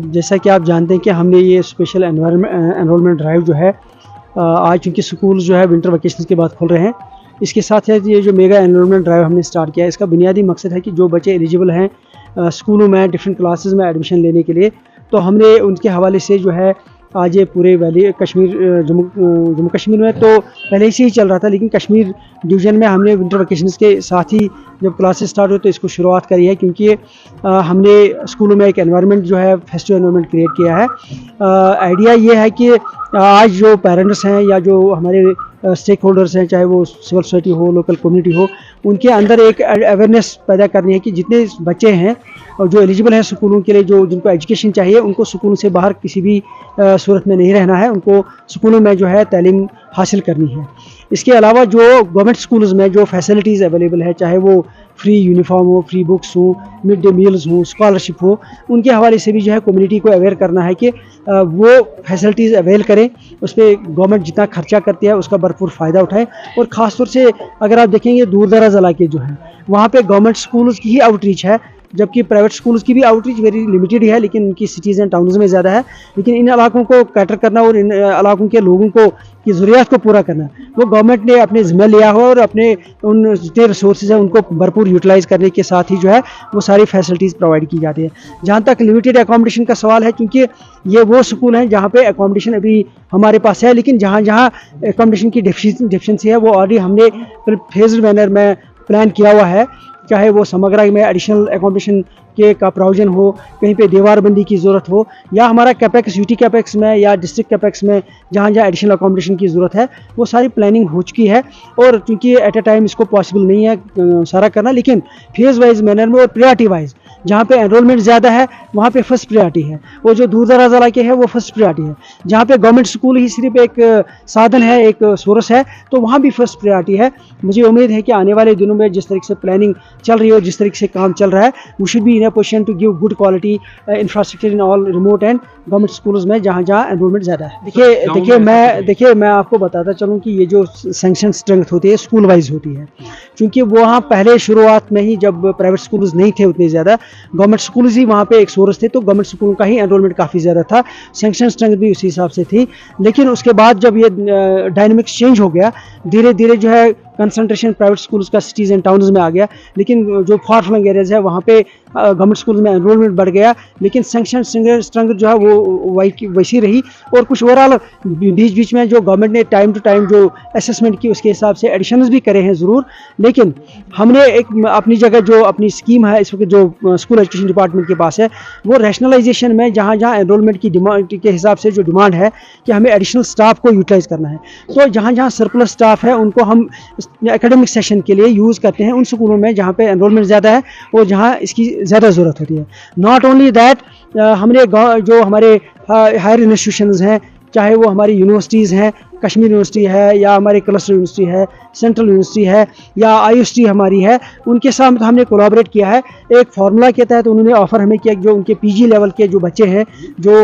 जैसा कि आप जानते हैं कि हमने ये स्पेशल एनरोलमेंट ड्राइव जो है आज चूँकि स्कूल जो है विंटर वैकेशन के बाद खुल रहे हैं, इसके साथ है ये जो मेगा एनरोलमेंट ड्राइव हमने स्टार्ट किया है, इसका बुनियादी मकसद है कि जो बच्चे एलिजिबल हैं स्कूलों में डिफरेंट क्लासेस में एडमिशन लेने के लिए, तो हमने उनके हवाले से जो है आज ये पूरे वैली कश्मीर जम्मू कश्मीर में तो पहले से ही चल रहा था, लेकिन कश्मीर डिवीज़न में हमने विंटर वैकेशंस के साथ ही जब क्लासेस स्टार्ट हुए तो इसको शुरुआत करी है, क्योंकि हमने स्कूलों में एक एनवायरनमेंट जो है फेस्टिव एनवायरनमेंट क्रिएट किया है। आइडिया ये है कि आज जो पेरेंट्स हैं या जो हमारे स्टेक होल्डर्स हैं, चाहे वो सिविल सोसाइटी हो, लोकल कम्युनिटी हो, उनके अंदर एक अवेयरनेस पैदा करनी है कि जितने बच्चे हैं और जो एलिजिबल हैं स्कूलों के लिए, जो जिनको एजुकेशन चाहिए, उनको स्कूलों से बाहर किसी भी सूरत में नहीं रहना है, उनको स्कूलों में जो है तालीम हासिल करनी है। इसके अलावा जो गवर्नमेंट स्कूल्स में जो फैसिलिटीज़ अवेलेबल है, चाहे वो फ्री यूनिफॉर्म हो, फ्री बुक्स हो, मिड डे मील्स हो, स्कॉलरशिप हो, उनके हवाले से भी जो है कम्युनिटी को अवेयर करना है कि वो फैसिलिटीज़ अवेल करें, उस पर गवर्नमेंट जितना खर्चा करती है उसका भरपूर फ़ायदा उठाएं। और ख़ास तौर से अगर आप देखेंगे दूर दराज इलाके जो हैं वहाँ पे गवर्नमेंट स्कूल्स की ही आउटरीच है, जबकि प्राइवेट स्कूल्स की भी आउटरीच वेरी लिमिटेड ही है, लेकिन उनकी सिटीज़ एंड टाउन्स में ज़्यादा है। लेकिन इन इलाकों को कैटर करना और इन इलाकों के लोगों को की ज़रूरियात को पूरा करना वो गवर्नमेंट ने अपने ज़िम्मे लिया हुआ, और अपने उन जितने रिसोर्सेज हैं उनको भरपूर यूटिलाइज़ करने के साथ ही जो है वो सारी फैसिलिटीज़ प्रोवाइड की जाती है। जहाँ तक लिमिटेड एकोमोडेशन का सवाल है, क्योंकि ये वो स्कूल हैं जहाँ पे एकोमोडेशन अभी हमारे पास है, लेकिन जहाँ जहाँ एकोमोडेशन की डिफिशिएंसी है वो ऑलरेडी हमने फेज्ड मैनर में प्लान किया हुआ है, चाहे वो समग्रा में एडिशनल एकोमोडेशन के का प्रोविजन हो, कहीं पे दीवारबंदी की ज़रूरत हो, या हमारा कैपेक्स यूटी कैपेक्स में या डिस्ट्रिक्ट कैपेक्स में जहाँ जहाँ एडिशनल अकोमोडेशन की ज़रूरत है वो सारी प्लानिंग हो चुकी है। और चूँकि एट ए टाइम इसको पॉसिबल नहीं है सारा करना, लेकिन फेज़ वाइज मैनर में और प्रायोरिटी वाइज जहाँ पे एनरोलमेंट ज़्यादा है वहाँ पे फर्स्ट प्रायोरिटी है, और जो दूर दराज इलाके है वो फर्स्ट प्रायोरिटी है। जहाँ पे गवर्नमेंट स्कूल ही सिर्फ एक साधन है, एक सोर्स है, तो वहाँ भी फर्स्ट प्रायोरिटी है। मुझे उम्मीद है कि आने वाले दिनों में जिस तरीके से प्लानिंग चल रही है और जिस तरीके से काम चल रहा है, we should be in a position to give good quality infrastructure in all remote and government schools में जहाँ जहाँ एनरोलमेंट ज़्यादा है। देखिए मैं आपको बताता चलूँ कि ये जो सैंक्शन स्ट्रेंथ होती है स्कूल वाइज होती है, क्योंकि वहाँ पहले शुरुआत में ही जब प्राइवेट स्कूल्स नहीं थे उतने ज़्यादा, गवर्नमेंट स्कूल्स ही वहाँ पे एक सोर्स थे, तो गवर्नमेंट स्कूलों का ही एनरोलमेंट काफ़ी ज़्यादा था, सैंक्शन स्ट्रेंथ भी उसी हिसाब से थी। लेकिन उसके बाद जब ये डायनेमिक्स चेंज हो गया, धीरे धीरे जो है कंसंट्रेशन प्राइवेट स्कूल्स का सिटीज़ एंड टाउन्स में आ गया, लेकिन जो फार फ्लंग एरियाज है वहाँ पे गवर्नमेंट स्कूल में एनरोलमेंट बढ़ गया, लेकिन सैंक्शन स्ट्रेंथ जो है वो वैसी रही। और कुछ ओवरऑल बीच में जो गवर्नमेंट ने टाइम टू टाइम जो असेसमेंट की उसके हिसाब से एडिशनल्स भी करे हैं ज़रूर, लेकिन हमने एक अपनी जगह जो अपनी स्कीम है इस वक्त जो स्कूल एजुकेशन डिपार्टमेंट के पास है, वो रैशनलाइजेशन में जहाँ जहाँ एनरोलमेंट की डिमांड के हिसाब से जो डिमांड है कि हमें एडिशनल स्टाफ को यूटिलाइज़ करना है, तो जहाँ जहाँ सरप्लस स्टाफ है उनको हम एकेडमिक सेशन के लिए यूज़ करते हैं उन स्कूलों में जहाँ पे एनरोलमेंट ज़्यादा है और जहाँ इसकी ज़्यादा ज़रूरत होती है। नॉट ओनली दैट, हमने जो हमारे हायर इंस्टीट्यूशंस हैं, चाहे वो हमारी यूनिवर्सिटीज़ हैं, कश्मीर यूनिवर्सिटी है या हमारी क्लस्टर यूनिवर्सिटी है, सेंट्रल यूनिवर्सिटी है या IUST हमारी है, उनके साथ हमने कोलैबोरेट किया है। एक फार्मूला के तहत उन्होंने ऑफ़र हमें किया, जो उनके PG लेवल के जो बच्चे हैं जो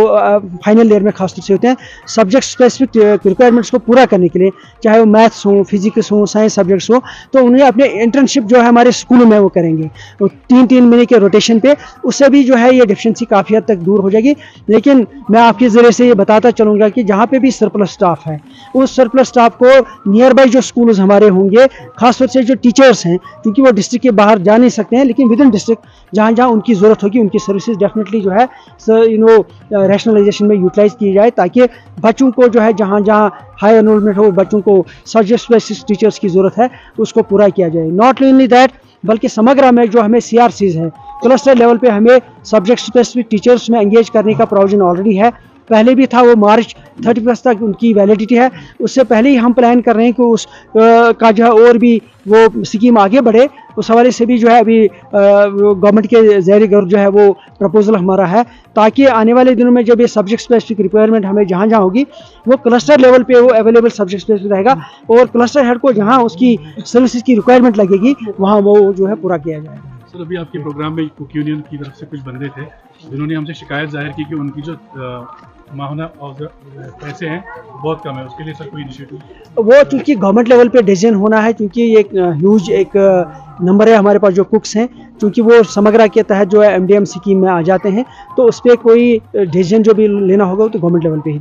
फाइनल ईयर में खासतौर से होते हैं, सब्जेक्ट स्पेसिफिक रिक्वायरमेंट्स को पूरा करने के लिए, चाहे वो मैथ्स हो, फिजिक्स हो, साइंस सब्जेक्ट्स हो, तो उन्हें अपने इंटर्नशिप जो है हमारे स्कूलों में वो करेंगे, तो 3-3 महीने के रोटेशन पे, उससे भी जो है ये डिफिशेंसी काफ़ी हद तक दूर हो जाएगी। लेकिन मैं आपके ज़रिए से ये बताता चलूँगा कि जहाँ पे भी सरप्लस स्टाफ है, उस सरप्लस स्टाफ को नियर बाई जो स्कूल्स हमारे होंगे, खासतौर से जो टीचर्स हैं, क्योंकि वो डिस्ट्रिक्ट के बाहर जा नहीं सकते हैं, लेकिन विद इन डिस्ट्रिक्ट जहाँ जहाँ उनकी ज़रूरत होगी उनकी सर्विसेज डेफिनेटली जो है रैशनलाइजेशन में यूटिलाइज़ की जाए, ताकि बच्चों को जो है जहाँ जहाँ हाई एनरोलमेंट हो, बच्चों को सब्जेक्ट स्पेसिफिक टीचर्स की ज़रूरत है उसको पूरा किया जाए। नॉट ओनली दैट, बल्कि समग्र में जो हमें CRCs है, क्लस्टर लेवल पे हमें सब्जेक्ट स्पेसिफिक टीचर्स में एंगेज करने का प्रोविजन ऑलरेडी है। पहले भी था, वो मार्च 31 तक उनकी वैलिडिटी है। उससे पहले ही हम प्लान कर रहे हैं कि उस का जो है और भी वो स्कीम आगे बढ़े। उस हवाले से भी जो है अभी गवर्नमेंट के ज़ेर गौर जो है वो प्रपोजल हमारा है, ताकि आने वाले दिनों में जब ये सब्जेक्ट स्पेसिफिक रिक्वायरमेंट हमें जहाँ जहाँ होगी वो क्लस्टर लेवल पे वो अवेलेबल सब्जेक्ट स्पेसिफिक रहेगा, और क्लस्टर हेड को जहाँ उसकी सर्विसेज की रिक्वायरमेंट लगेगी वहाँ वो जो है पूरा किया जाएगा। सर, अभी आपके प्रोग्राम में कुक यूनियन की तरफ से कुछ बंदे थे जिन्होंने हमसे शिकायत जाहिर की कि उनकी जो माहाना पैसे हैं बहुत कम है, उसके लिए सर कोई इनिशिएटिव? वो चूँकि गवर्नमेंट लेवल पे डिसीजन होना है, क्योंकि ये ह्यूज एक नंबर है हमारे पास जो कुक्स हैं, क्योंकि वो समग्रा के तहत जो है MDM स्कीम में आ जाते हैं, तो उस पर कोई डिसीजन जो भी लेना होगा वो तो गवर्नमेंट लेवल पे ही